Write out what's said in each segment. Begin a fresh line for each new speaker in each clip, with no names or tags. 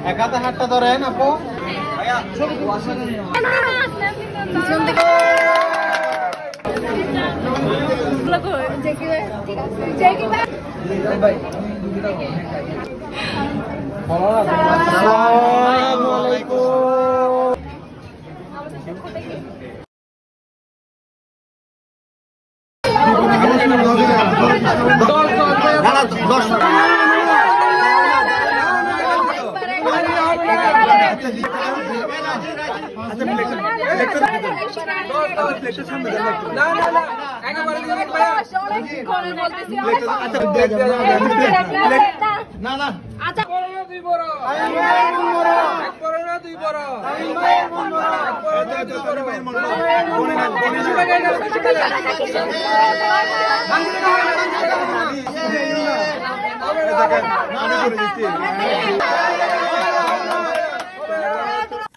এক হাতে হাতটা ধরেন আপু।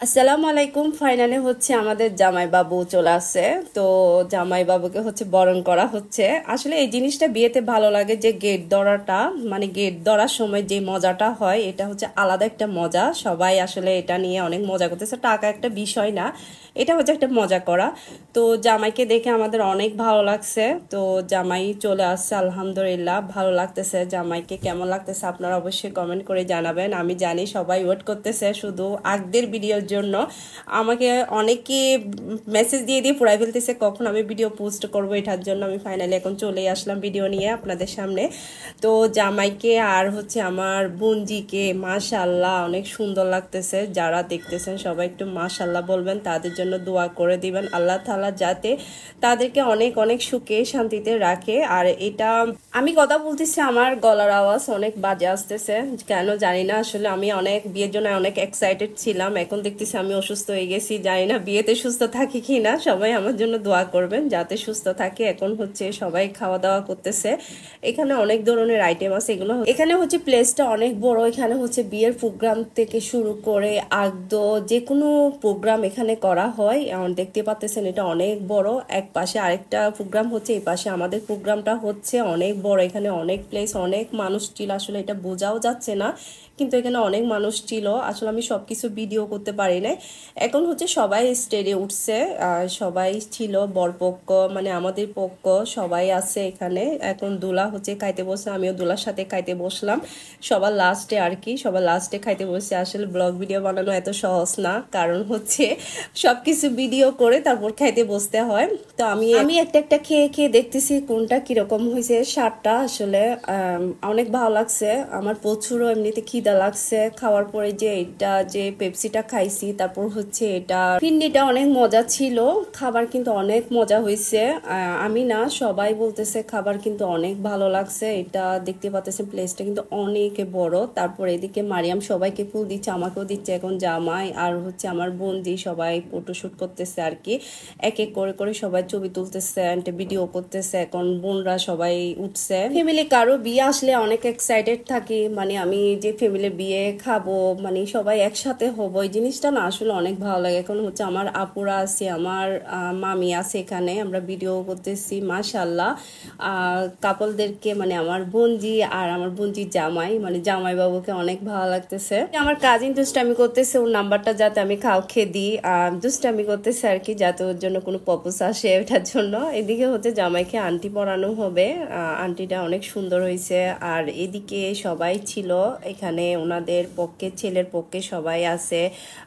আসসালামু আলাইকুম। ফাইনালে হচ্ছে আমাদের জামাই বাবু চলে আসছে, তো জামাই বাবুকে হচ্ছে বরণ করা হচ্ছে। আসলে এই জিনিসটা বিয়েতে ভালো লাগে যে গেট ধরাটা, মানে গেট ধরার সময় যে মজাটা হয় এটা হচ্ছে আলাদা একটা মজা। সবাই আসলে এটা নিয়ে অনেক মজা করতেছে, টাকা একটা বিষয় না, এটা হচ্ছে একটা মজা করা। তো জামাইকে দেখে আমাদের অনেক ভালো লাগছে। তো জামাই চলে আসছে, আলহামদুলিল্লাহ ভালো লাগতেছে। জামাইকে কেমন লাগতেছে আপনারা অবশ্যই কমেন্ট করে জানাবেন। আমি জানি সবাই ওয়েট করতেছে শুধু আগদের ভিডিওর জন্য। আমাকে অনেকে মেসেজ দিয়ে পুরাই ফেলতেছে কখন আমি ভিডিও পোস্ট করব, এটার জন্য আমি ফাইনালি এখন চলে আসলাম ভিডিও নিয়ে আপনাদের সামনে। তো জামাইকে আর হচ্ছে আমার বোনজিকে মাশাআল্লাহ অনেক সুন্দর লাগতেছে। যারা দেখতেছেন সবাই একটু মাশাআল্লাহ বলবেন, তাদের জন্য দোয়া করে দিবেন আল্লাহ তাআলা যাতে তাদেরকে অনেক অনেক সুখে শান্তিতে রাখে। আর এটা আমি কথা বলতেছি, আমার গলার আওয়াজ অনেক বাজে আসতেছে কেন জানি না। আসলে আমি অনেক বিয়ের জন্য অনেক এক্সাইটেড ছিলাম, এখন দেখতেছি আমি অসুস্থ হয়ে গেছি। জানি না বিয়েতে সুস্থ থাকি কি না, সবাই আমার জন্য দোয়া করবেন যাতে সুস্থ থাকে। এখন হচ্ছে সবাই খাওয়া দাওয়া করতেছে, এখানে অনেক ধরনের আইটেম আছে। এগুলো এখানে হচ্ছে প্লেসটা অনেক বড়, এখানে হচ্ছে বিয়ের প্রোগ্রাম থেকে শুরু করে আগদ যে কোনো প্রোগ্রাম এখানে করা হয়। দেখতে পাচ্ছেন এটা অনেক বড়, এক পাশে আরেকটা প্রোগ্রাম হচ্ছে, এই পাশে আমাদের প্রোগ্রামটা হচ্ছে। অনেক বড়, এখানে অনেক প্লেস, অনেক মানুষ ছিল, আসলে এটা বোঝাও যাচ্ছে না, কিন্তু এখানে অনেক মানুষ ছিল। আসলে আমি সবকিছু ভিডিও করতে পারি নাই। এখন হচ্ছে সবাই স্টেজে উঠছে, সবাই ছিল, বরপক্ষ মানে আমাদের পক্ষ সবাই আছে এখানে। এখন দোলা হচ্ছে খাইতে বসে, আমিও দোলার সাথে খাইতে বসলাম সবার লাস্টে আর কি, সবার লাস্টে খাইতে বসে। আসলে ব্লগ ভিডিও বানানো এত সহজ না, কারণ হচ্ছে সবকিছু ভিডিও করে তারপর খাইতে বসতে হয়। তো আমি একটা একটা খেয়ে খেয়ে দেখতেছি কোনটা কিরকম হয়েছে। স্বাদটা আসলে অনেক ভালো লাগছে আমার, প্রচুরও এমনিতে খিদা লাগছে। খাওয়ার পরে যে এটা যে পেপসিটা খাইছি, তারপর হচ্ছে এটা ফিন্ডিটা অনেক মজা ছিল। খাবার কিন্তু অনেক মজা হয়েছে, আমি না সবাই বলতেছে খাবার কিন্তু অনেক ভালো লাগছে। এটা দেখতে পাচ্ছেন প্লেসটা কিন্তু অনেক বড়। তারপর এদিকে মারিয়াম সবাইকে ফুল দিচ্ছে, আমাকেও দিচ্ছে। এখন জামাই আর হচ্ছে আমার বোনজি সবাই ফটোশুট করতেছে আর কি, এক এক করে করে সবাই ছবি তুলতেছে, ভিডিও করতেছে। এখন বোনরা সবাই উঠছে। ফ্যামিলি কারো বিয়ে আসলে অনেক এক্সাইটেড থাকি, মানে আমি যে ফ্যামিলির বিয়ে খাবো, মানে সবাই একসাথে হবো, এই জিনিসটা না আসলে অনেক ভালো লাগে। এখন হচ্ছে আমার আপুরা আছে, আমার মামি আছে, এখানে আমরা ভিডিও করতেছি। মাশাআল্লাহ কাপলদেরকে, মানে আমার বোনজি আর আমার বোনজি জামাই, মানে জামাই বাবুকে অনেক ভালো লাগতেছে। আমার কাজিন দুষ্টামি করতেছে, ওর নাম্বারটা যাতে আমি কাউকে দিই, দুষ্টামি করতেছে আর কি, যাতে ওর জন্য কোনো প্রপোজ আসে ওটার জন্য। এদিকে হচ্ছে জামাইকে আন্টি পরানো হবে, আন্টিটা অনেক সুন্দর হয়েছে। আর এদিকে সবাই ছিল এখানে, ওনাদের পক্ষে ছেলের পক্ষে সবাই আছে,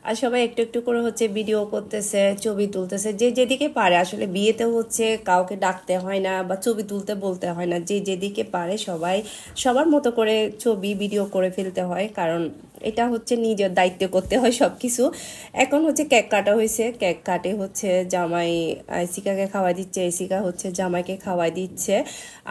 আর সবাই একটু একটু করে হচ্ছে ভিডিও করতেছে, ছবি তুলতেছে, যে যেদিকে পারে। আসলে বিয়েতে হচ্ছে কাউকে ডাকতে হয় না বা ছবি তুলতে বলতে হয় না, যে যেদিকে পারে সবাই সবার মতো করে ছবি ভিডিও করে ফেলতে হয়, কারণ এটা হচ্ছে নিজের দায়িত্ব করতে হয় সবকিছু। এখন হচ্ছে কেক কাটা হয়েছে, কেক কাটে হচ্ছে জামাই আইসিকাকে খাওয়াই দিচ্ছে, আইসিকা হচ্ছে জামাইকে খাওয়াই দিচ্ছে।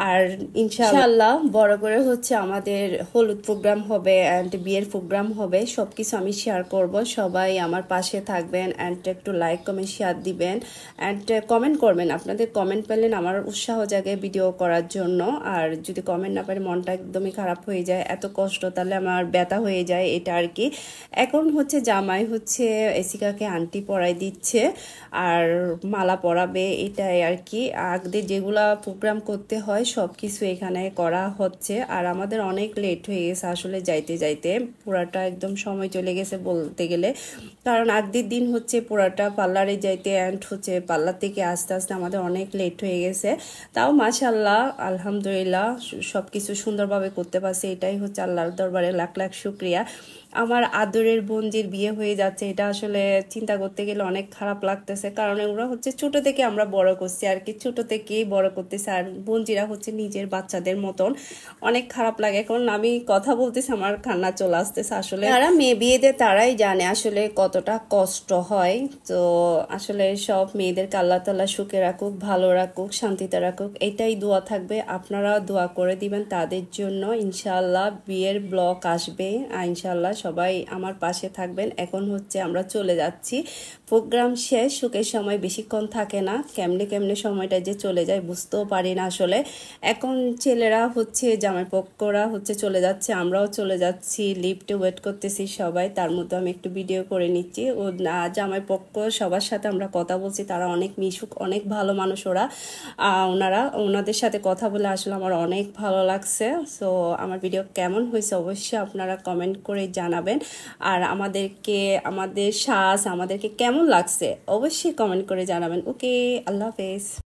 আর ইনশাআল্লাহ বড় করে হচ্ছে আমাদের হলুদ প্রোগ্রাম হবে অ্যান্ড বিয়ের প্রোগ্রাম হবে, সবকিছু আমি শেয়ার করব। সবাই আমার পাশে থাকবেন অ্যান্ড একটু লাইক কমেন্ট শেয়ার দিবেন অ্যান্ড কমেন্ট করবেন। আপনাদের কমেন্ট পেলেন আমার উৎসাহ জাগে ভিডিও করার জন্য। আর যদি কমেন্ট না পারে মনটা একদমই খারাপ হয়ে যায়, এত কষ্ট, তাহলে আমার ব্যথা হয়ে যায়। এটা আর কি। এখন হচ্ছে জামাই হচ্ছে এসিকাকে আন্টি পরাই দিচ্ছে আর মালা পরাবে, এটাই আর কি। আগদের যেগুলা প্রোগ্রাম করতে হয় সব কিছু এখানে করা হচ্ছে। আর আমাদের অনেক লেট হয়ে গেছে আসলে যাইতে যাইতে, পুরাটা একদম সময় চলে গেছে বলতে গেলে। কারণ আগদের দিন হচ্ছে পুরাটা পার্লারে যাইতে অ্যান্ড হচ্ছে পার্লার থেকে আস্তে আস্তে আমাদের অনেক লেট হয়ে গেছে। তাও মাশাআল্লাহ আলহামদুলিল্লাহ সব কিছু সুন্দরভাবে করতে পারছি, এটাই হচ্ছে আল্লাহর দরবারে লাখ লাখ শুক্রিয়া। আমার আদরের বোনজির বিয়ে হয়ে যাচ্ছে, এটা আসলে চিন্তা করতে গেলে অনেক খারাপ লাগতেছে। কারণ ওরা হচ্ছে ছোট থেকে আমরা বড় করছি আর কি, ছোট থেকেই বড় করতেছি। আর বোনজিরা হচ্ছে নিজের বাচ্চাদের মতন, অনেক খারাপ লাগে। এখন আমি কথা বলতেছি আমার কান্না চলে আসতেছে। আসলে যারা মেয়ে বিয়ে দেয় তারাই জানে আসলে কতটা কষ্ট হয়। তো আসলে সব মেয়েদেরকে আল্লাহ তাআলা সুখে রাখুক, ভালো রাখুক, শান্তিতে রাখুক, এটাই দোয়া থাকবে। আপনারা দোয়া করে দিবেন তাদের জন্য। ইনশাআল্লাহ বিয়ের ব্লগ আসবে, ইনশাআল্লাহ সবাই আমার পাশে থাকবেন। এখন হচ্ছে আমরা চলে যাচ্ছি, প্রোগ্রাম শেষ। সুখের সময় বেশিক্ষণ থাকে না, কেমনে কেমনে সময়টা যে চলে যায় বুঝতেও পারি না আসলে। এখন ছেলেরা হচ্ছে জামাই পক্ষরা হচ্ছে চলে যাচ্ছে, আমরাও চলে যাচ্ছি, লিফটে ওয়েট করতেছি সবাই। তার মধ্যে আমি একটু ভিডিও করে নিচ্ছি। ও জামাই পক্ষ সবার সাথে আমরা কথা বলছি, তারা অনেক মিশুক, অনেক ভালো মানুষ ওরা। ওনাদের সাথে কথা বলে আসলে আমার অনেক ভালো লাগছে। সো আমার ভিডিও কেমন হয়েছে অবশ্যই আপনারা কমেন্ট করে জানাবেন। আর আমাদের আমাদেরকে কেমন লাগছে অবশ্যই কমেন্ট করে জানাবেন। ওকে, আল্লাহ হাফেজ।